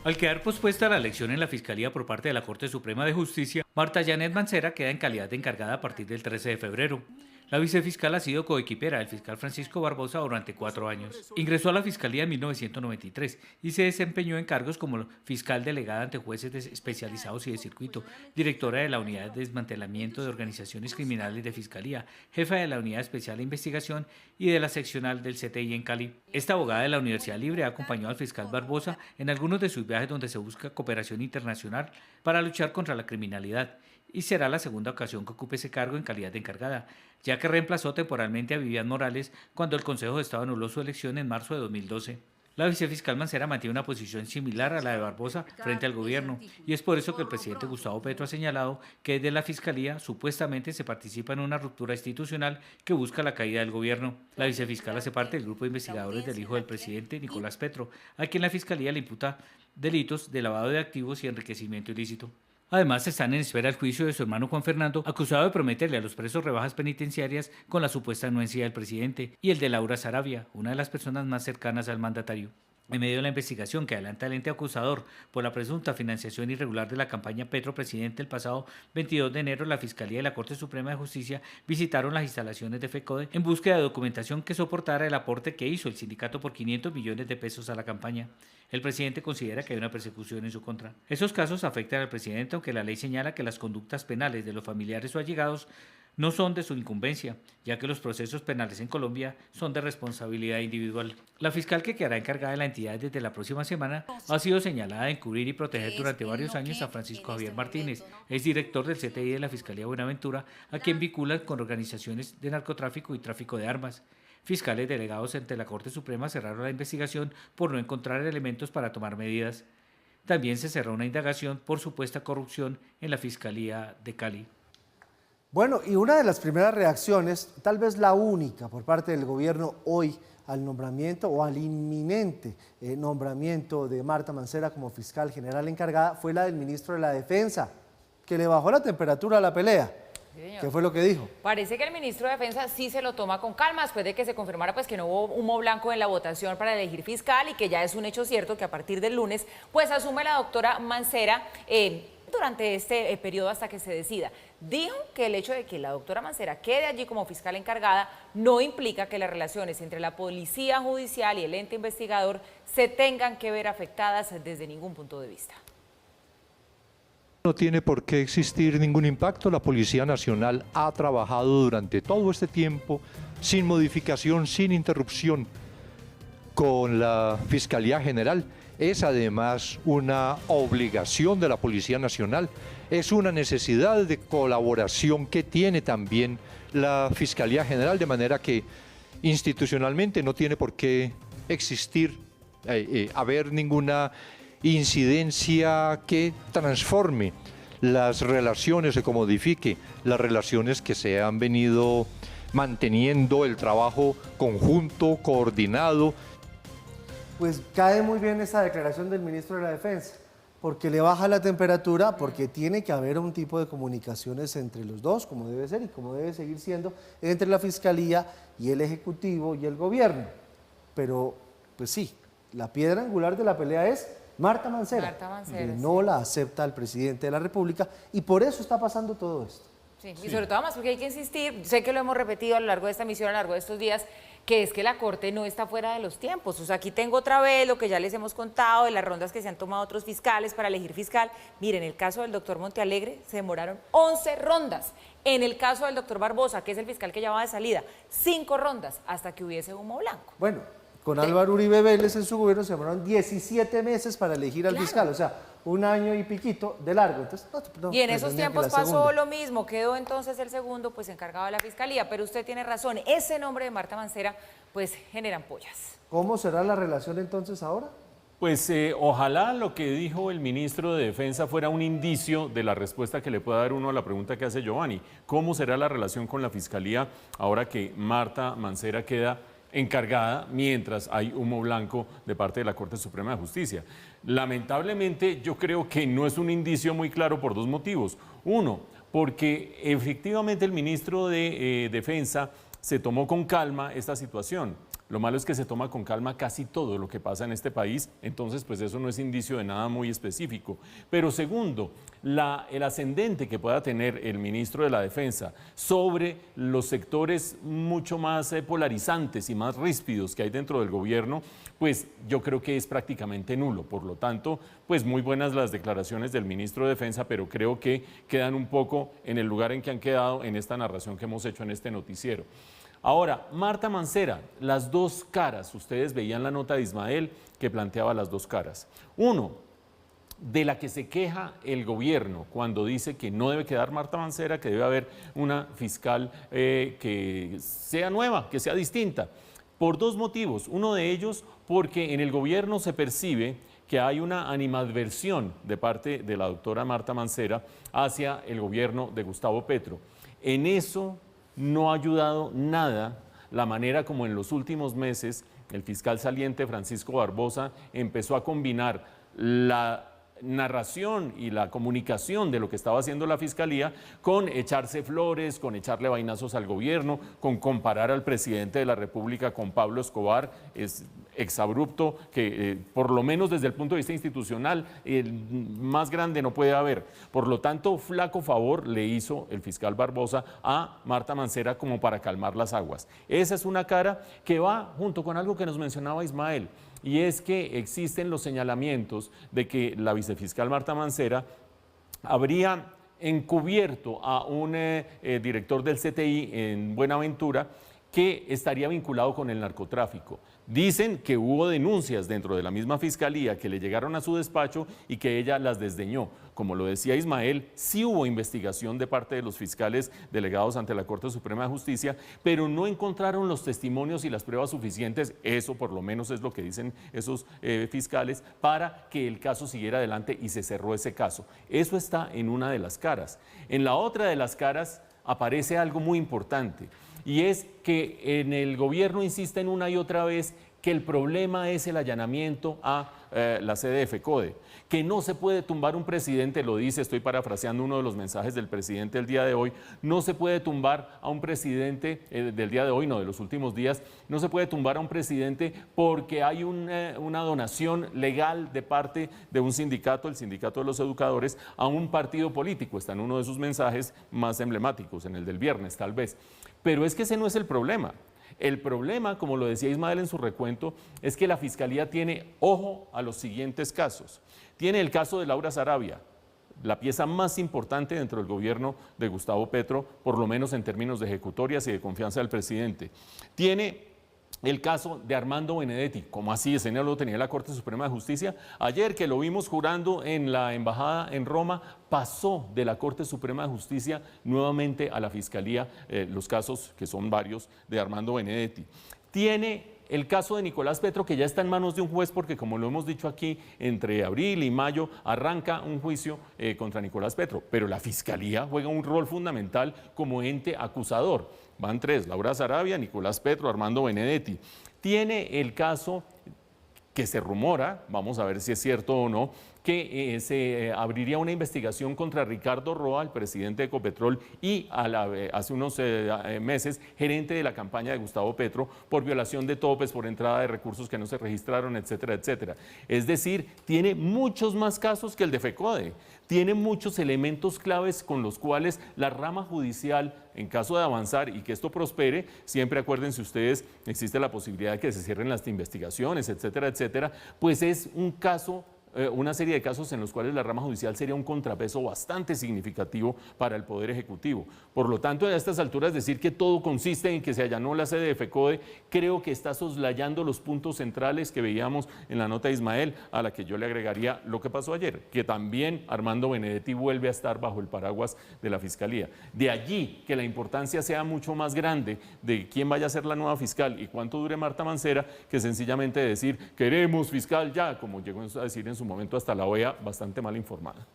Al quedar pospuesta la elección en la Fiscalía por parte de la Corte Suprema de Justicia, Marta Janet Mancera queda en calidad de encargada a partir del 13 de febrero. La vicefiscal ha sido coequipera del fiscal Francisco Barbosa durante 4 años. Ingresó a la Fiscalía en 1993 y se desempeñó en cargos como fiscal delegada ante jueces especializados y de circuito, directora de la Unidad de Desmantelamiento de Organizaciones Criminales de Fiscalía, jefa de la Unidad Especial de Investigación y de la seccional del CTI en Cali. Esta abogada de la Universidad Libre ha acompañado al fiscal Barbosa en algunos de sus viajes donde se busca cooperación internacional para luchar contra la criminalidad, y será la segunda ocasión que ocupe ese cargo en calidad de encargada, ya que reemplazó temporalmente a Vivian Morales cuando el Consejo de Estado anuló su elección en marzo de 2012. La vicefiscal Mancera mantiene una posición similar a la de Barbosa frente al gobierno, y es por eso que el presidente Gustavo Petro ha señalado que desde la Fiscalía supuestamente se participa en una ruptura institucional que busca la caída del gobierno. La vicefiscal hace parte del grupo de investigadores del hijo del presidente, Nicolás Petro, a quien la Fiscalía le imputa delitos de lavado de activos y enriquecimiento ilícito. Además, están en espera el juicio de su hermano Juan Fernando, acusado de prometerle a los presos rebajas penitenciarias con la supuesta anuencia del presidente, y el de Laura Saravia, una de las personas más cercanas al mandatario. En medio de la investigación que adelanta el ente acusador por la presunta financiación irregular de la campaña Petro Presidente, el pasado 22 de enero, la Fiscalía y la Corte Suprema de Justicia visitaron las instalaciones de FECODE en búsqueda de documentación que soportara el aporte que hizo el sindicato por 500 millones de pesos a la campaña. El presidente considera que hay una persecución en su contra. Esos casos afectan al presidente, aunque la ley señala que las conductas penales de los familiares o allegados no son de su incumbencia, ya que los procesos penales en Colombia son de responsabilidad individual. La fiscal que quedará encargada de la entidad desde la próxima semana ha sido señalada de encubrir y proteger durante varios años a Francisco Javier Martínez, es director del CTI de la Fiscalía Buenaventura, a quien vincula con organizaciones de narcotráfico y tráfico de armas. Fiscales delegados ante la Corte Suprema cerraron la investigación por no encontrar elementos para tomar medidas. También se cerró una indagación por supuesta corrupción en la Fiscalía de Cali. Bueno, y una de las primeras reacciones, tal vez la única por parte del gobierno hoy al nombramiento o al inminente nombramiento de Marta Mancera como fiscal general encargada, fue la del ministro de la Defensa, que le bajó la temperatura a la pelea. Sí, señor. ¿Qué fue lo que dijo? Parece que el ministro de Defensa sí se lo toma con calma después de que se confirmara pues que no hubo humo blanco en la votación para elegir fiscal y que ya es un hecho cierto que a partir del lunes pues asume la doctora Mancera durante este periodo hasta que se decida. Dijo que el hecho de que la doctora Mancera quede allí como fiscal encargada no implica que las relaciones entre la policía judicial y el ente investigador se tengan que ver afectadas desde ningún punto de vista. No tiene por qué existir ningún impacto. La Policía Nacional ha trabajado durante todo este tiempo sin modificación, sin interrupción con la Fiscalía General. Es además una obligación de la Policía Nacional, es una necesidad de colaboración que tiene también la Fiscalía General, de manera que institucionalmente no tiene por qué existir, haber ninguna incidencia que transforme las relaciones o que modifique las relaciones que se han venido manteniendo, el trabajo conjunto, coordinado. Pues cae muy bien esa declaración del ministro de la Defensa, porque le baja la temperatura, porque tiene que haber un tipo de comunicaciones entre los dos, como debe ser y como debe seguir siendo, entre la Fiscalía y el Ejecutivo y el Gobierno. Pero, pues sí, la piedra angular de la pelea es Marta Mancera, que no la acepta el presidente de la República, y por eso está pasando todo esto. Sí, y sobre todo más porque hay que insistir, sé que lo hemos repetido a lo largo de esta emisión, a lo largo de estos días, que es que la Corte no está fuera de los tiempos. O sea, aquí tengo otra vez lo que ya les hemos contado de las rondas que se han tomado otros fiscales para elegir fiscal. Miren, en el caso del doctor Montealegre se demoraron 11 rondas. En el caso del doctor Barbosa, que es el fiscal que ya va de salida, 5 rondas hasta que hubiese humo blanco. Bueno, con Álvaro Uribe Vélez en su gobierno se demoraron 17 meses para elegir al fiscal, o sea, 1 año y piquito de largo. Entonces, y en esos tiempos pasó lo mismo, quedó entonces el segundo pues encargado de la fiscalía, pero usted tiene razón, ese nombre de Marta Mancera pues genera ampollas. ¿Cómo será la relación entonces ahora? Pues ojalá lo que dijo el ministro de Defensa fuera un indicio de la respuesta que le pueda dar uno a la pregunta que hace Giovanni. ¿Cómo será la relación con la fiscalía ahora que Marta Mancera queda encargada mientras hay humo blanco de parte de la Corte Suprema de Justicia? Lamentablemente yo creo que no es un indicio muy claro por 2 motivos. Uno, porque efectivamente el ministro de Defensa se tomó con calma esta situación. Lo malo es que se toma con calma casi todo lo que pasa en este país, entonces pues eso no es indicio de nada muy específico. Pero segundo, el ascendente que pueda tener el ministro de la Defensa sobre los sectores mucho más polarizantes y más ríspidos que hay dentro del gobierno, pues yo creo que es prácticamente nulo. Por lo tanto, pues muy buenas las declaraciones del ministro de Defensa, pero creo que quedan un poco en el lugar en que han quedado en esta narración que hemos hecho en este noticiero. Ahora, Marta Mancera, las dos caras. Ustedes veían la nota de Ismael que planteaba las dos caras. Uno, de la que se queja el gobierno cuando dice que no debe quedar Marta Mancera, que debe haber una fiscal que sea nueva, que sea distinta, por dos motivos. Uno de ellos, porque en el gobierno se percibe que hay una animadversión de parte de la doctora Marta Mancera hacia el gobierno de Gustavo Petro. En eso no ha ayudado nada la manera como en los últimos meses el fiscal saliente Francisco Barbosa empezó a combinar la narración y la comunicación de lo que estaba haciendo la Fiscalía con echarse flores, con echarle vainazos al gobierno, con comparar al presidente de la República con Pablo Escobar. Es exabrupto que por lo menos desde el punto de vista institucional más grande no puede haber. Por lo tanto, flaco favor le hizo el fiscal Barbosa a Marta Mancera como para calmar las aguas. Esa es una cara que va junto con algo que nos mencionaba Ismael, y es que existen los señalamientos de que la vicefiscal Marta Mancera habría encubierto a un director del CTI en Buenaventura que estaría vinculado con el narcotráfico. Dicen que hubo denuncias dentro de la misma fiscalía que le llegaron a su despacho y que ella las desdeñó. Como lo decía Ismael, sí hubo investigación de parte de los fiscales delegados ante la Corte Suprema de Justicia, pero no encontraron los testimonios y las pruebas suficientes, eso por lo menos es lo que dicen esos fiscales, para que el caso siguiera adelante y se cerró ese caso. Eso está en una de las caras. En la otra de las caras aparece algo muy importante, y es que en el gobierno insisten una y otra vez que el problema es el allanamiento a la sede de FECODE, que no se puede tumbar un presidente, lo dice, estoy parafraseando uno de los mensajes del presidente el día de hoy, no se puede tumbar a un presidente del día de hoy, no, de los últimos días, no se puede tumbar a un presidente porque hay una donación legal de parte de un sindicato, el sindicato de los educadores, a un partido político. Está en uno de sus mensajes más emblemáticos, en el del viernes tal vez. Pero es que ese no es el problema. El problema, como lo decía Ismael en su recuento, es que la Fiscalía tiene ojo a los siguientes casos. Tiene el caso de Laura Sarabia, la pieza más importante dentro del gobierno de Gustavo Petro, por lo menos en términos de ejecutorias y de confianza del presidente. Tiene el caso de Armando Benedetti. ¿Cómo así? Ese no lo tenía la Corte Suprema de Justicia. Ayer que lo vimos jurando en la embajada en Roma, pasó de la Corte Suprema de Justicia nuevamente a la Fiscalía, los casos, que son varios, de Armando Benedetti. Tiene el caso de Nicolás Petro, que ya está en manos de un juez, porque como lo hemos dicho aquí, entre abril y mayo arranca un juicio contra Nicolás Petro, pero la Fiscalía juega un rol fundamental como ente acusador. Van tres: Laura Sarabia, Nicolás Petro, Armando Benedetti. Tiene el caso que se rumora, vamos a ver si es cierto o no, que se abriría una investigación contra Ricardo Roa, el presidente de Ecopetrol, y hace unos meses gerente de la campaña de Gustavo Petro, por violación de topes, por entrada de recursos que no se registraron, etcétera, etcétera. Es decir, tiene muchos más casos que el de FECODE, tiene muchos elementos claves con los cuales la rama judicial, en caso de avanzar y que esto prospere, siempre acuérdense ustedes, existe la posibilidad de que se cierren las investigaciones, etcétera, etcétera, pues es un caso, una serie de casos en los cuales la rama judicial sería un contrapeso bastante significativo para el Poder Ejecutivo. Por lo tanto, a estas alturas decir que todo consiste en que se allanó la sede de FECODE, creo que está soslayando los puntos centrales que veíamos en la nota de Ismael, a la que yo le agregaría lo que pasó ayer, que también Armando Benedetti vuelve a estar bajo el paraguas de la Fiscalía. De allí que la importancia sea mucho más grande de quién vaya a ser la nueva fiscal y cuánto dure Marta Mancera, que sencillamente decir queremos fiscal ya, como llegó a decir en su momento hasta la OEA, bastante mal informada.